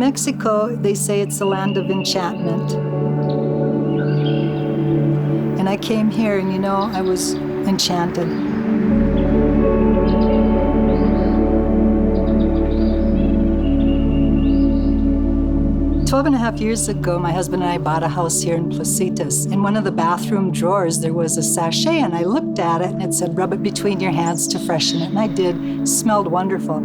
Mexico, they say it's the land of enchantment. And I came here and, I was enchanted. 12.5 years ago, my husband and I bought a house here in Placitas. In one of the bathroom drawers, there was a sachet, and I looked at it, and it said, rub it between your hands to freshen it, and I did. It smelled wonderful.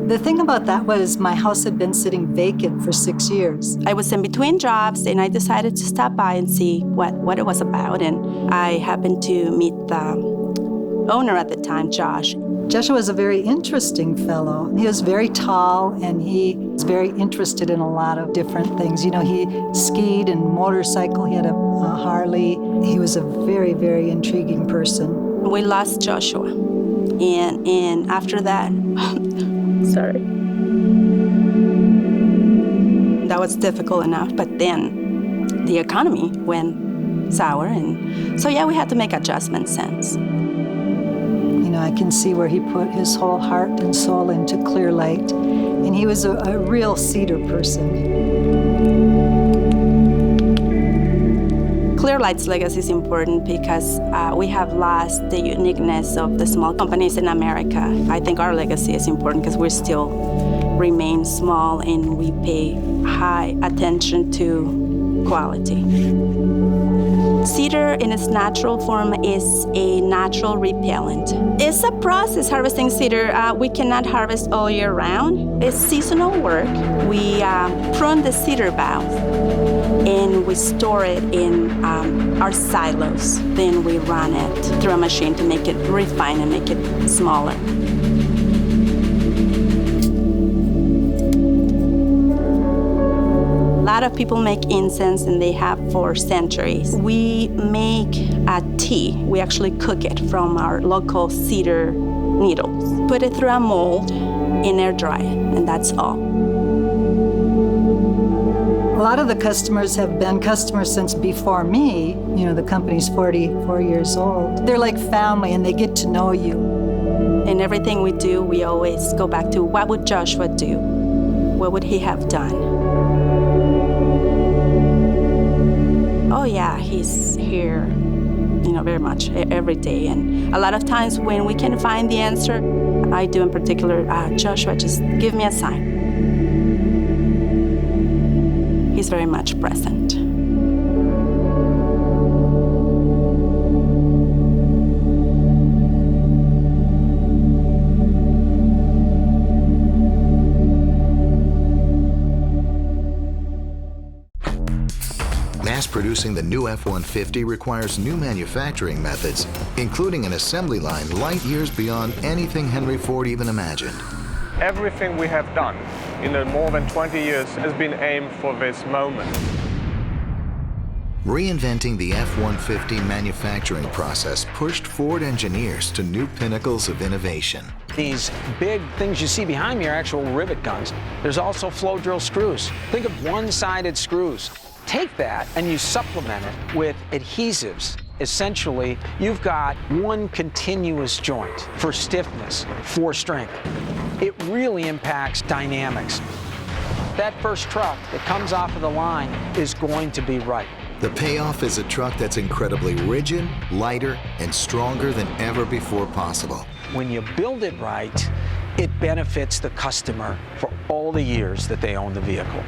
The thing about that was my house had been sitting vacant for 6 years. I was in between jobs, and I decided to stop by and see what it was about, and I happened to meet the owner at the time, Josh. Joshua was a very interesting fellow. He was very tall, and he was very interested in a lot of different things. He skied and motorcycle. He had a Harley. He was a very, very intriguing person. We lost Joshua, and after that, sorry, that was difficult enough. But then the economy went sour, and so we had to make adjustments since. I can see where he put his whole heart and soul into Clear Light, and he was a real Cedar person. Clear Light's legacy is important because we have lost the uniqueness of the small companies in America. I think our legacy is important because we still remain small and we pay high attention to quality. Cedar in its natural form is a natural repellent. It's a process harvesting cedar. We cannot harvest all year round. It's seasonal work. We prune the cedar boughs and we store it in our silos. Then we run it through a machine to make it refine and make it smaller. A lot of people make incense, and they have for centuries. We make a tea. We actually cook it from our local cedar needles. Put it through a mold and air dry it, and that's all. A lot of the customers have been customers since before me. The company's 44 years old. They're like family, and they get to know you. In everything we do, we always go back to what would Joshua do? What would he have done? Oh yeah, he's here, very much every day. And a lot of times when we can find the answer, I do in particular, Joshua, just give me a sign. He's very much present. Mass-producing the new F-150 requires new manufacturing methods, including an assembly line light years beyond anything Henry Ford even imagined. Everything we have done in the more than 20 years has been aimed for this moment. Reinventing the F-150 manufacturing process pushed Ford engineers to new pinnacles of innovation. These big things you see behind me are actual rivet guns. There's also flow drill screws. Think of one-sided screws. Take that and you supplement it with adhesives. Essentially, you've got one continuous joint for stiffness, for strength. It really impacts dynamics. That first truck that comes off of the line is going to be right. The payoff is a truck that's incredibly rigid, lighter, and stronger than ever before possible. When you build it right, it benefits the customer for all the years that they own the vehicle.